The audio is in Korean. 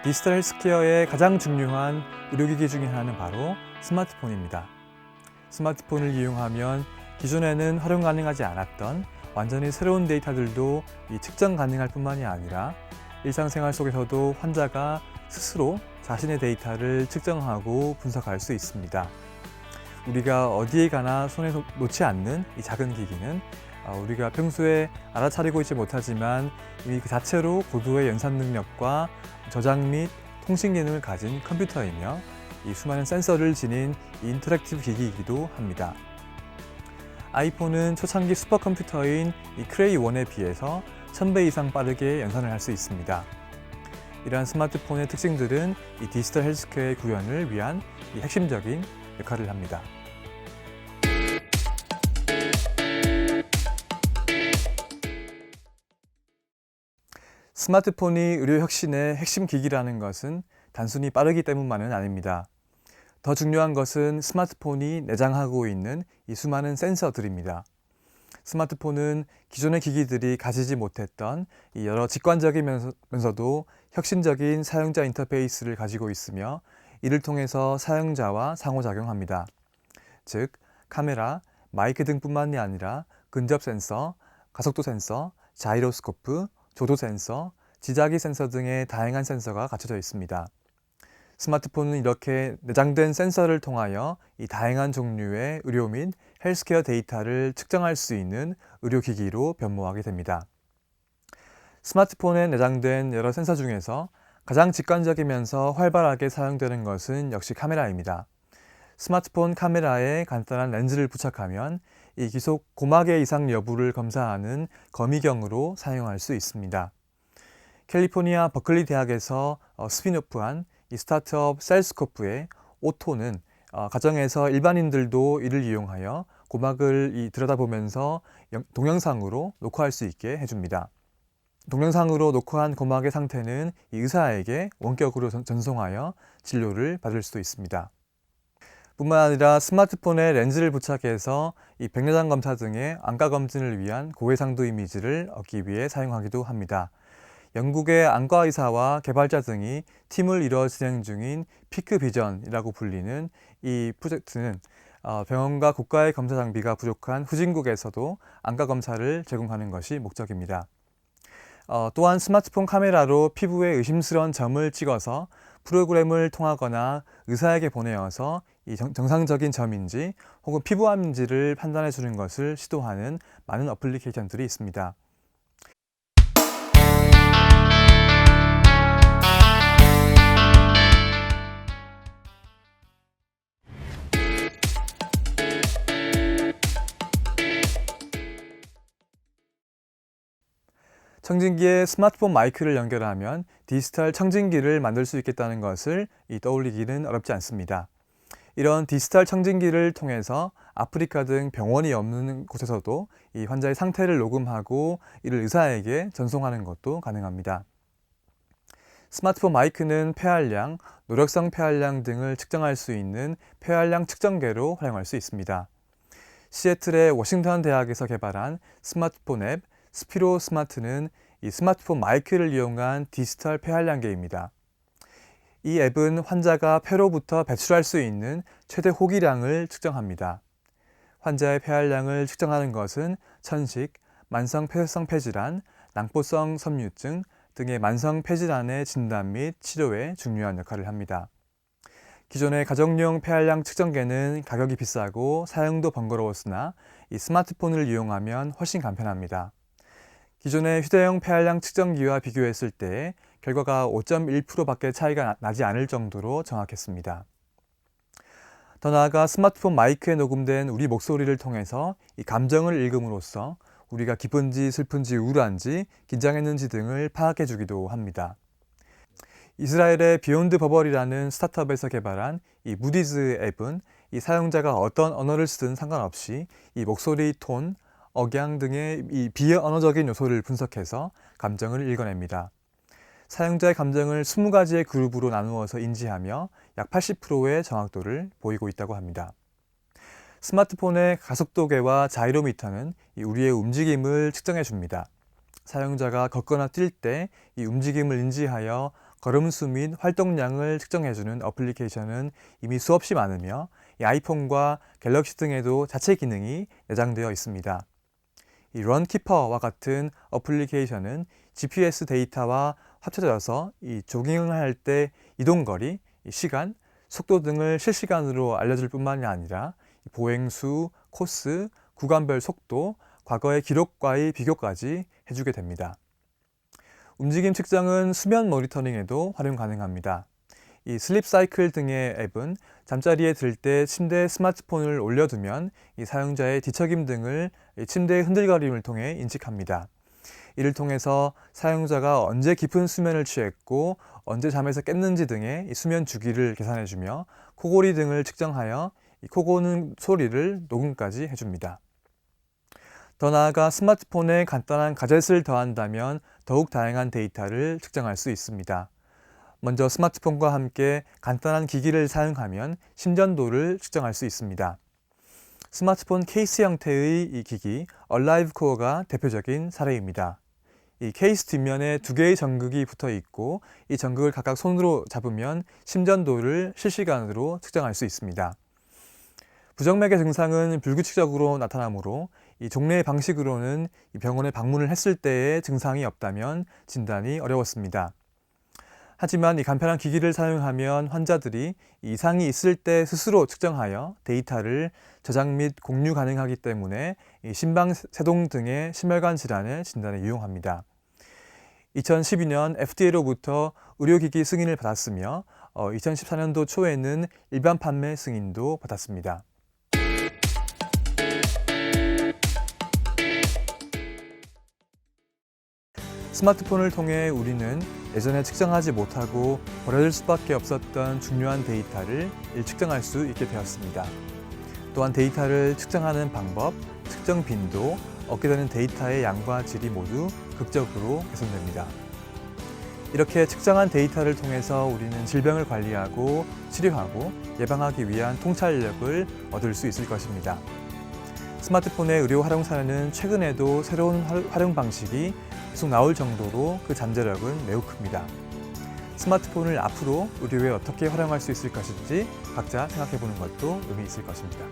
디지털 헬스케어의 가장 중요한 의료기기 중에 하나는 바로 스마트폰입니다. 스마트폰을 이용하면 기존에는 활용 가능하지 않았던 완전히 새로운 데이터들도 측정 가능할 뿐만이 아니라 일상생활 속에서도 환자가 스스로 자신의 데이터를 측정하고 분석할 수 있습니다. 우리가 어디에 가나 손에 놓지 않는 이 작은 기기는 우리가 평소에 알아차리고 있지 못하지만 이미 그 자체로 고도의 연산 능력과 저장 및 통신 기능을 가진 컴퓨터이며 이 수많은 센서를 지닌 인터랙티브 기기이기도 합니다. 아이폰은 초창기 슈퍼컴퓨터인 이 크레이1에 비해서 1000배 이상 빠르게 연산을 할 수 있습니다. 이러한 스마트폰의 특징들은 이 디지털 헬스케어의 구현을 위한 이 핵심적인 역할을 합니다. 스마트폰이 의료 혁신의 핵심 기기라는 것은 단순히 빠르기 때문만은 아닙니다. 더 중요한 것은 스마트폰이 내장하고 있는 이 수많은 센서들입니다. 스마트폰은 기존의 기기들이 가지지 못했던 이 여러 직관적이면서도 혁신적인 사용자 인터페이스를 가지고 있으며 이를 통해서 사용자와 상호작용합니다. 즉, 카메라, 마이크 등뿐만이 아니라 근접 센서, 가속도 센서, 자이로스코프, 조도 센서, 지자기 센서 등의 다양한 센서가 갖춰져 있습니다. 스마트폰은 이렇게 내장된 센서를 통하여 이 다양한 종류의 의료 및 헬스케어 데이터를 측정할 수 있는 의료기기로 변모하게 됩니다. 스마트폰에 내장된 여러 센서 중에서 가장 직관적이면서 활발하게 사용되는 것은 역시 카메라입니다. 스마트폰 카메라에 간단한 렌즈를 부착하면 이 기속 고막의 이상 여부를 검사하는 거미경으로 사용할 수 있습니다. 캘리포니아 버클리 대학에서 스핀오프한 이 스타트업 셀스코프의 오토는 가정에서 일반인들도 이를 이용하여 고막을 들여다보면서 동영상으로 녹화할 수 있게 해줍니다. 동영상으로 녹화한 고막의 상태는 이 의사에게 원격으로 전송하여 진료를 받을 수도 있습니다. 뿐만 아니라 스마트폰에 렌즈를 부착해서 이 백내장 검사 등의 안과 검진을 위한 고해상도 이미지를 얻기 위해 사용하기도 합니다. 영국의 안과 의사와 개발자 등이 팀을 이뤄 진행 중인 피크비전이라고 불리는 이 프로젝트는 병원과 고가의 검사 장비가 부족한 후진국에서도 안과 검사를 제공하는 것이 목적입니다. 또한 스마트폰 카메라로 피부에 의심스러운 점을 찍어서 프로그램을 통하거나 의사에게 보내어서 이 정상적인 점인지 혹은 피부암인지를 판단해 주는 것을 시도하는 많은 어플리케이션들이 있습니다. 청진기에 스마트폰 마이크를 연결하면 디지털 청진기를 만들 수 있겠다는 것을 떠올리기는 어렵지 않습니다. 이런 디지털 청진기를 통해서 아프리카 등 병원이 없는 곳에서도 이 환자의 상태를 녹음하고 이를 의사에게 전송하는 것도 가능합니다. 스마트폰 마이크는 폐활량, 노력성 폐활량 등을 측정할 수 있는 폐활량 측정계로 활용할 수 있습니다. 시애틀의 워싱턴 대학에서 개발한 스마트폰 앱 스피로 스마트는 이 스마트폰 마이크를 이용한 디지털 폐활량계입니다. 이 앱은 환자가 폐로부터 배출할 수 있는 최대 호기량을 측정합니다. 환자의 폐활량을 측정하는 것은 천식, 만성 폐쇄성 폐질환, 낭포성 섬유증 등의 만성 폐질환의 진단 및 치료에 중요한 역할을 합니다. 기존의 가정용 폐활량 측정계는 가격이 비싸고 사용도 번거로웠으나 이 스마트폰을 이용하면 훨씬 간편합니다. 기존의 휴대용 폐활량 측정기와 비교했을 때 결과가 5.1%밖에 차이가 나지 않을 정도로 정확했습니다. 더 나아가 스마트폰 마이크에 녹음된 우리 목소리를 통해서 이 감정을 읽음으로써 우리가 기쁜지 슬픈지 우울한지 긴장했는지 등을 파악해 주기도 합니다. 이스라엘의 비욘드 버벌이라는 스타트업에서 개발한 이 무디즈 앱은 이 사용자가 어떤 언어를 쓰든 상관없이 이 목소리 톤, 억양 등의 이 비언어적인 요소를 분석해서 감정을 읽어냅니다. 사용자의 감정을 20가지의 그룹으로 나누어서 인지하며 약 80%의 정확도를 보이고 있다고 합니다. 스마트폰의 가속도계와 자이로미터는 우리의 움직임을 측정해 줍니다. 사용자가 걷거나 뛸 때 이 움직임을 인지하여 걸음수 및 활동량을 측정해주는 어플리케이션은 이미 수없이 많으며 이 아이폰과 갤럭시 등에도 자체 기능이 내장되어 있습니다. 이 런키퍼와 같은 어플리케이션은 GPS 데이터와 합쳐져서 이 조깅을 할 때 이동거리, 시간, 속도 등을 실시간으로 알려줄 뿐만이 아니라 보행수, 코스, 구간별 속도, 과거의 기록과의 비교까지 해주게 됩니다. 움직임 측정은 수면 모니터링에도 활용 가능합니다. 이 슬립 사이클 등의 앱은 잠자리에 들 때 침대에 스마트폰을 올려두면 이 사용자의 뒤척임 등을 침대의 흔들거림을 통해 인식합니다. 이를 통해서 사용자가 언제 깊은 수면을 취했고 언제 잠에서 깼는지 등의 이 수면 주기를 계산해주며 코골이 등을 측정하여 이 코 고는 소리를 녹음까지 해줍니다. 더 나아가 스마트폰에 간단한 가젯을 더한다면 더욱 다양한 데이터를 측정할 수 있습니다. 먼저 스마트폰과 함께 간단한 기기를 사용하면 심전도를 측정할 수 있습니다. 스마트폰 케이스 형태의 이 기기 얼라이브 코어가 대표적인 사례입니다. 이 케이스 뒷면에 두 개의 전극이 붙어 있고 이 전극을 각각 손으로 잡으면 심전도를 실시간으로 측정할 수 있습니다. 부정맥의 증상은 불규칙적으로 나타나므로 이 종래의 방식으로는 이 병원에 방문을 했을 때의 증상이 없다면 진단이 어려웠습니다. 하지만 이 간편한 기기를 사용하면 환자들이 이상이 있을 때 스스로 측정하여 데이터를 저장 및 공유 가능하기 때문에 이 심방세동 등의 심혈관 질환의 진단에 유용합니다. 2012년 FDA로부터 의료기기 승인을 받았으며 2014년도 초에는 일반 판매 승인도 받았습니다. 스마트폰을 통해 우리는 예전에 측정하지 못하고 버려질 수밖에 없었던 중요한 데이터를 측정할 수 있게 되었습니다. 또한 데이터를 측정하는 방법, 측정 빈도, 얻게 되는 데이터의 양과 질이 모두 극적으로 개선됩니다. 이렇게 측정한 데이터를 통해서 우리는 질병을 관리하고 치료하고 예방하기 위한 통찰력을 얻을 수 있을 것입니다. 스마트폰의 의료 활용 사례는 최근에도 새로운 활용 방식이 계속 나올 정도로 그 잠재력은 매우 큽니다. 스마트폰을 앞으로 의료에 어떻게 활용할 수 있을 것인지 각자 생각해 보는 것도 의미 있을 것입니다.